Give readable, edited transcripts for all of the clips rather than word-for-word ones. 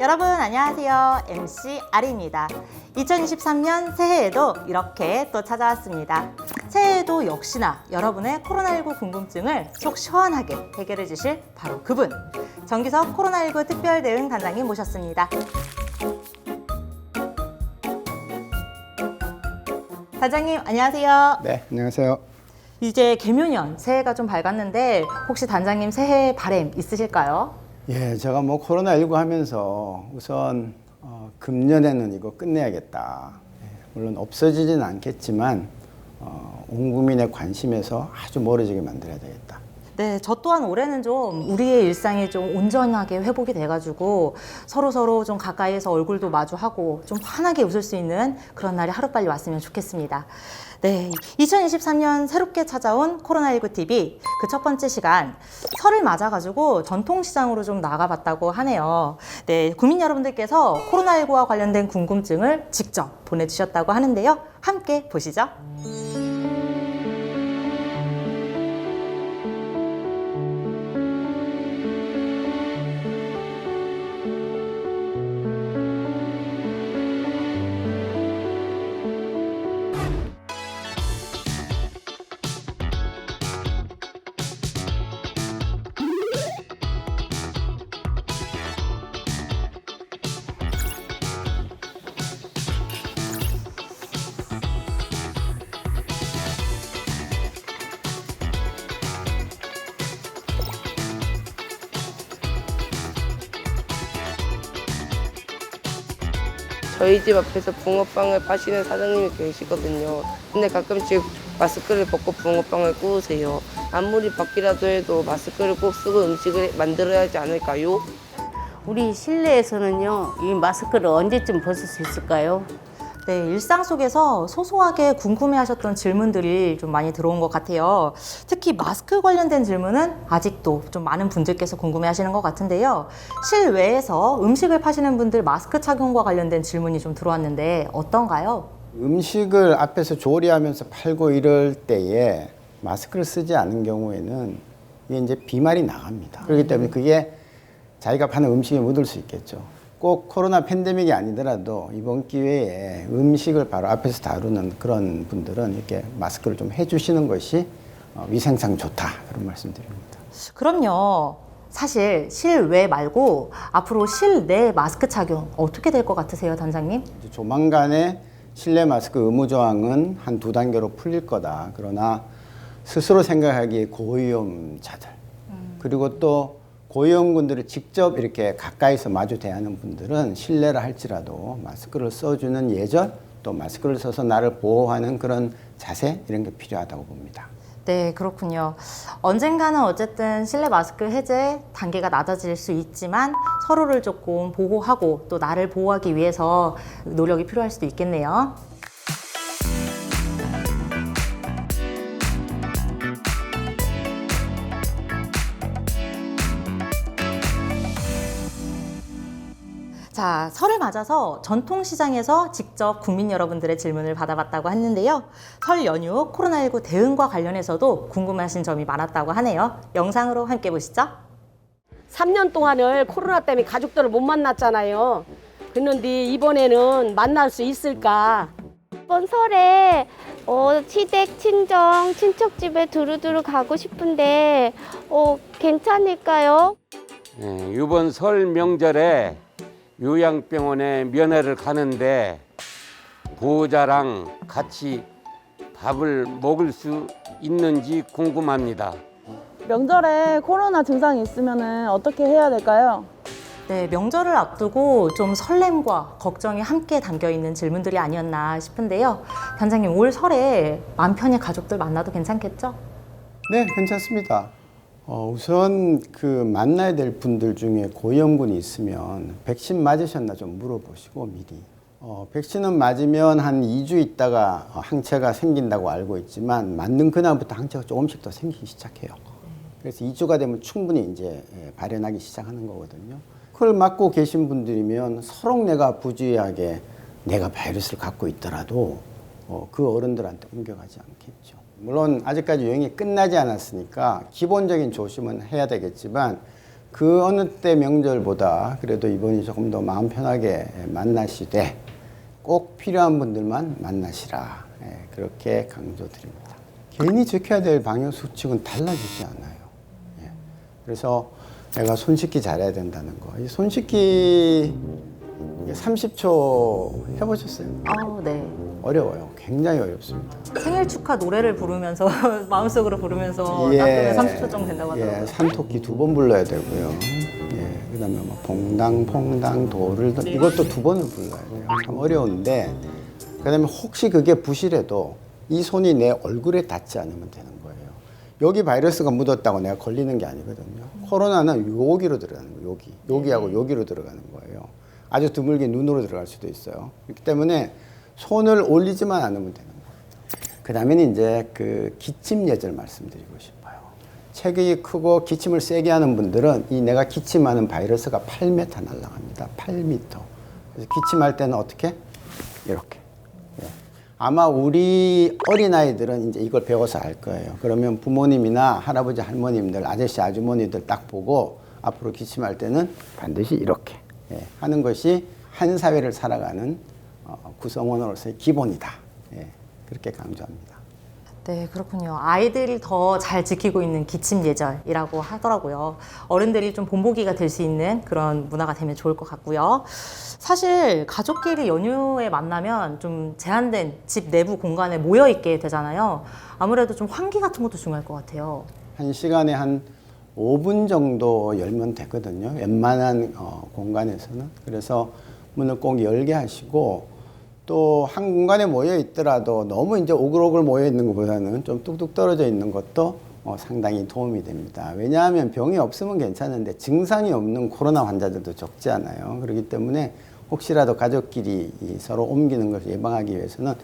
여러분 안녕하세요. MC 아리입니다. 2023년 새해에도 이렇게 또 찾아왔습니다. 새해에도 역시나 여러분의 코로나19 궁금증을 속 시원하게 해결해 주실 바로 그분, 정기석 코로나19 특별대응 단장님 모셨습니다. 단장님 안녕하세요. 네, 안녕하세요. 이제 개묘년 새해가 좀 밝았는데 혹시 단장님 새해 바람 있으실까요? 예, 제가 뭐 코로나19 하면서 우선 금년에는 이거 끝내야겠다. 물론 없어지진 않겠지만 온 국민의 관심에서 아주 멀어지게 만들어야 되겠다. 네, 저 또한 올해는 좀 우리의 일상이 좀 온전하게 회복이 돼가지고 서로 좀 가까이에서 얼굴도 마주하고 좀 환하게 웃을 수 있는 그런 날이 하루빨리 왔으면 좋겠습니다. 네, 2023년 새롭게 찾아온 코로나19 TV 그 첫 번째 시간 설을 맞아가지고 전통시장으로 좀 나가봤다고 하네요. 네, 국민 여러분들께서 코로나19와 관련된 궁금증을 직접 보내주셨다고 하는데요. 함께 보시죠. 저희 집 앞에서 붕어빵을 파시는 사장님이 계시거든요. 근데 가끔씩 마스크를 벗고 붕어빵을 구우세요. 아무리 밖이라도 해도 마스크를 꼭 쓰고 음식을 만들어야 하지 않을까요? 우리 실내에서는요, 이 마스크를 언제쯤 벗을 수 있을까요? 네, 일상 속에서 소소하게 궁금해하셨던 질문들이 좀 많이 들어온 것 같아요. 특히 마스크 관련된 질문은 아직도 좀 많은 분들께서 궁금해하시는 것 같은데요. 실외에서 음식을 파시는 분들 마스크 착용과 관련된 질문이 좀 들어왔는데 어떤가요? 음식을 앞에서 조리하면서 팔고 이럴 때에 마스크를 쓰지 않은 경우에는 이게 이제 비말이 나갑니다. 그렇기 때문에 그게 자기가 파는 음식에 묻을 수 있겠죠. 꼭 코로나 팬데믹이 아니더라도 이번 기회에 음식을 바로 앞에서 다루는 그런 분들은 이렇게 마스크를 좀 해주시는 것이 위생상 좋다, 그런 말씀드립니다. 그럼요. 사실 실외 말고 앞으로 실내 마스크 착용 어떻게 될 것 같으세요, 단장님? 이제 조만간에 실내 마스크 의무 조항은 한 2단계로 풀릴 거다. 그러나 스스로 생각하기에 고위험자들 그리고 또 고위험군들을 직접 이렇게 가까이서 마주 대하는 분들은 실내라 할지라도 마스크를 써주는 예절, 또 마스크를 써서 나를 보호하는 그런 자세, 이런 게 필요하다고 봅니다. 네, 그렇군요. 언젠가는 어쨌든 실내 마스크 해제 단계가 낮아질 수 있지만 서로를 조금 보호하고 또 나를 보호하기 위해서 노력이 필요할 수도 있겠네요. 자, 설을 맞아서 전통시장에서 직접 국민 여러분들의 질문을 받아봤다고 했는데요. 설 연휴 코로나19 대응과 관련해서도 궁금하신 점이 많았다고 하네요. 영상으로 함께 보시죠. 3년 동안을 코로나 때문에 가족들을 못 만났잖아요. 그런데 이번에는 만날 수 있을까? 이번 설에 시댁, 친정, 친척집에 두루두루 가고 싶은데 괜찮을까요? 예, 이번 설 명절에 요양병원에 면회를 가는데 보호자랑 같이 밥을 먹을 수 있는지 궁금합니다. 명절에 코로나 증상이 있으면 어떻게 해야 될까요? 네, 명절을 앞두고 좀 설렘과 걱정이 함께 담겨 있는 질문들이 아니었나 싶은데요. 단장님, 올 설에 맘 편히 가족들 만나도 괜찮겠죠? 네, 괜찮습니다. 우선 그 만나야 될 분들 중에 고위험군이 있으면 백신 맞으셨나 좀 물어보시고 미리. 백신은 맞으면 한 2주 있다가 항체가 생긴다고 알고 있지만 맞는 그날부터 항체가 조금씩 더 생기기 시작해요. 그래서 2주가 되면 충분히 이제 발현하기 시작하는 거거든요. 그걸 맞고 계신 분들이면 서로 내가 부주의하게 내가 바이러스를 갖고 있더라도 그 어른들한테 옮겨가지 않겠죠. 물론 아직까지 유행이 끝나지 않았으니까 기본적인 조심은 해야 되겠지만 그 어느 때 명절보다 그래도 이번이 조금 더 마음 편하게 만나시되 꼭 필요한 분들만 만나시라. 그렇게 강조드립니다. 괜히 지켜야 될 방역수칙은 달라지지 않아요. 그래서 내가 손 씻기 잘해야 된다는 거. 이 손 씻기 30초 해보셨어요? 네. 어려워요. 굉장히 어렵습니다. 생일 축하 노래를 부르면서 마음속으로 부르면서 닦으면 30초 정도 된다고 하더라고요. 산토끼 2번 불러야 되고요. 그다음에 뭐 봉당봉당 도를 이것도 2번을 불러야 돼요. 참 어려운데 그다음에 혹시 그게 부실해도 이 손이 내 얼굴에 닿지 않으면 되는 거예요. 여기 바이러스가 묻었다고 내가 걸리는 게 아니거든요. 코로나는 여기로 들어가는 거예요. 여기하고 여기로 들어가는 거예요. 아주 드물게 눈으로 들어갈 수도 있어요. 그렇기 때문에 손을 올리지만 않으면 되는 거예요. 그 다음에는 이제 그 기침 예절 말씀드리고 싶어요. 체격이 크고 기침을 세게 하는 분들은 이 내가 기침하는 바이러스가 8m 날아갑니다. 8m. 그래서 기침할 때는 어떻게? 이렇게. 아마 우리 어린아이들은 이제 이걸 배워서 알 거예요. 그러면 부모님이나 할아버지, 할머님들, 아저씨, 아주머니들 딱 보고 앞으로 기침할 때는 반드시 이렇게 하는 것이 한 사회를 살아가는 구성원으로서의 기본이다. 그렇게 강조합니다. 네, 그렇군요. 아이들이 더 잘 지키고 있는 기침 예절이라고 하더라고요. 어른들이 좀 본보기가 될 수 있는 그런 문화가 되면 좋을 것 같고요. 사실 가족끼리 연휴에 만나면 좀 제한된 집 내부 공간에 모여 있게 되잖아요. 아무래도 좀 환기 같은 것도 중요할 것 같아요. 한 시간에 한 5분 정도 열면 되거든요. 웬만한 공간에서는. 그래서 문을 꼭 열게 하시고 또 한 공간에 모여 있더라도 너무 이제 오글오글 모여 있는 것보다는 좀 뚝뚝 떨어져 있는 것도 상당히 도움이 됩니다. 왜냐하면 병이 없으면 괜찮은데 증상이 없는 코로나 환자들도 적지 않아요. 그렇기 때문에 혹시라도 가족끼리 서로 옮기는 것을 예방하기 위해서는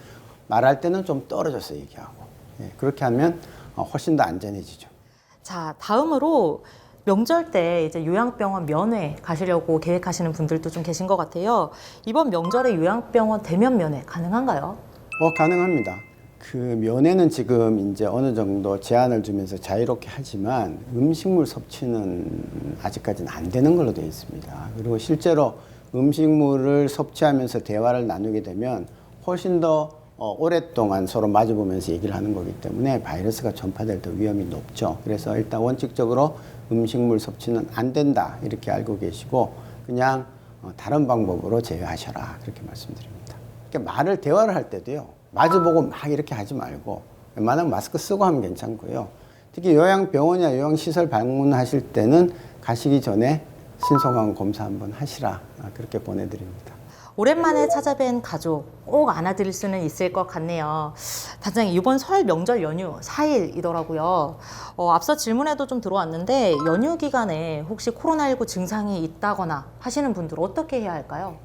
말할 때는 좀 떨어져서 얘기하고 그렇게 하면 훨씬 더 안전해지죠. 자, 다음으로 명절 때 이제 요양병원 면회 가시려고 계획하시는 분들도 좀 계신 것 같아요. 이번 명절에 요양병원 대면 면회 가능한가요? 가능합니다. 그 면회는 지금 이제 어느 정도 제한을 주면서 자유롭게 하지만 음식물 섭취는 아직까지는 안 되는 걸로 되어 있습니다. 그리고 실제로 음식물을 섭취하면서 대화를 나누게 되면 훨씬 더 오랫동안 서로 마주보면서 얘기를 하는 거기 때문에 바이러스가 전파될 때 위험이 높죠. 그래서 일단 원칙적으로 음식물 섭취는 안 된다 이렇게 알고 계시고 그냥 다른 방법으로 제외하셔라 그렇게 말씀드립니다. 그러니까 대화를 할 때도요. 마주보고 막 이렇게 하지 말고 웬만하면 마스크 쓰고 하면 괜찮고요. 특히 요양병원이나 요양시설 방문하실 때는 가시기 전에 신속한 검사 한번 하시라 그렇게 보내드립니다. 오랜만에 찾아뵌 가족 꼭 안아드릴 수는 있을 것 같네요. 단장님, 이번 설 명절 연휴 4일이더라고요. 앞서 질문에도 좀 들어왔는데 연휴 기간에 혹시 코로나19 증상이 있다거나 하시는 분들 어떻게 해야 할까요?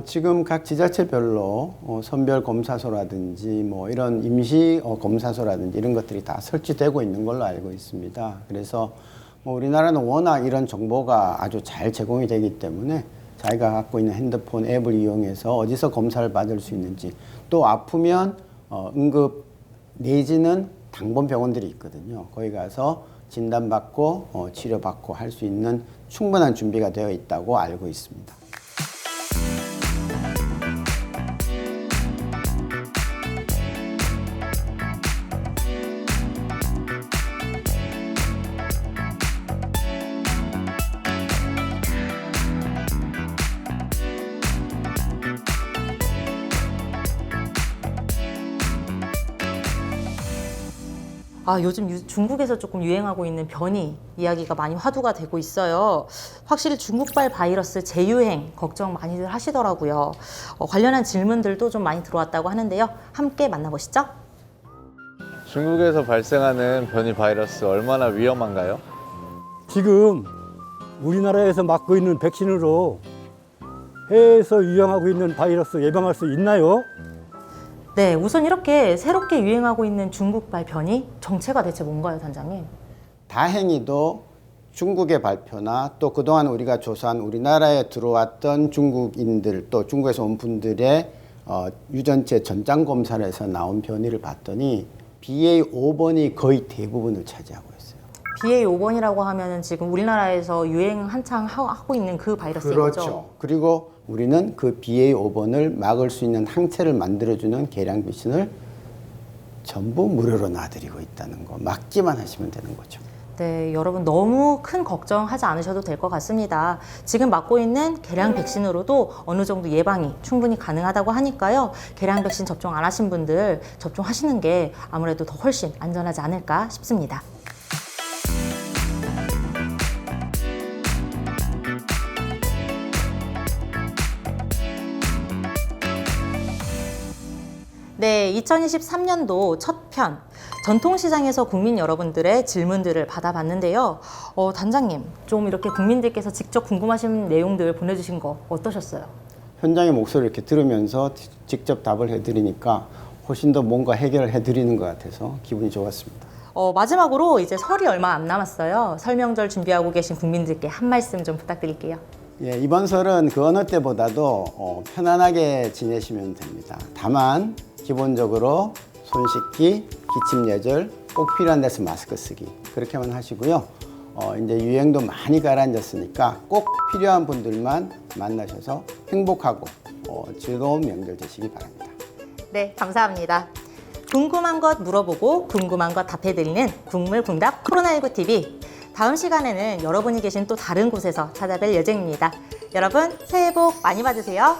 지금 각 지자체별로 선별 검사소라든지 뭐 이런 임시 검사소라든지 이런 것들이 다 설치되고 있는 걸로 알고 있습니다. 그래서 우리나라는 워낙 이런 정보가 아주 잘 제공이 되기 때문에 자기가 갖고 있는 핸드폰 앱을 이용해서 어디서 검사를 받을 수 있는지 또 아프면 응급 내지는 당번병원들이 있거든요. 거기 가서 진단받고 치료받고 할 수 있는 충분한 준비가 되어 있다고 알고 있습니다. 요즘 중국에서 조금 유행하고 있는 변이 이야기가 많이 화두가 되고 있어요. 확실히 중국발 바이러스 재유행 걱정 많이들 하시더라고요. 관련한 질문들도 좀 많이 들어왔다고 하는데요. 함께 만나보시죠. 중국에서 발생하는 변이 바이러스 얼마나 위험한가요? 지금 우리나라에서 맞고 있는 백신으로 해외에서 유행하고 있는 바이러스 예방할 수 있나요? 네, 우선 이렇게 새롭게 유행하고 있는 중국발 변이 정체가 대체 뭔가요, 단장님? 다행히도 중국의 발표나 또 그동안 우리가 조사한 우리나라에 들어왔던 중국인들 또 중국에서 온 분들의 유전체 전장 검사를 해서 나온 변이를 봤더니 BA5번이 거의 대부분을 차지하고 있어요. BA.5번이라고 하면은 지금 우리나라에서 유행 한창 하고 있는 그 바이러스인 거죠? 그렇죠. 그리고 우리는 그 BA.5번을 막을 수 있는 항체를 만들어주는 계량 백신을 전부 무료로 놔드리고 있다는 거 막기만 하시면 되는 거죠. 네, 여러분 너무 큰 걱정하지 않으셔도 될 것 같습니다. 지금 맞고 있는 계량 백신으로도 어느 정도 예방이 충분히 가능하다고 하니까요. 계량 백신 접종 안 하신 분들 접종하시는 게 아무래도 더 훨씬 안전하지 않을까 싶습니다. 네, 2023년도 첫 편 전통시장에서 국민 여러분들의 질문들을 받아봤는데요. 단장님, 좀 이렇게 국민들께서 직접 궁금하신 내용들 보내주신 거 어떠셨어요? 현장의 목소리를 이렇게 들으면서 직접 답을 해드리니까 훨씬 더 뭔가 해결을 해드리는 것 같아서 기분이 좋았습니다. 마지막으로 이제 설이 얼마 안 남았어요. 설 명절 준비하고 계신 국민들께 한 말씀 좀 부탁드릴게요. 예, 이번 설은 그 어느 때보다도 편안하게 지내시면 됩니다. 다만 기본적으로 손 씻기, 기침 예절, 꼭 필요한 데서 마스크 쓰기 그렇게만 하시고요. 이제 유행도 많이 가라앉았으니까 꼭 필요한 분들만 만나셔서 행복하고 즐거운 명절 되시기 바랍니다. 네, 감사합니다. 궁금한 것 물어보고 궁금한 것 답해드리는 국물궁답 코로나19 TV. 다음 시간에는 여러분이 계신 또 다른 곳에서 찾아뵐 예정입니다. 여러분 새해 복 많이 받으세요.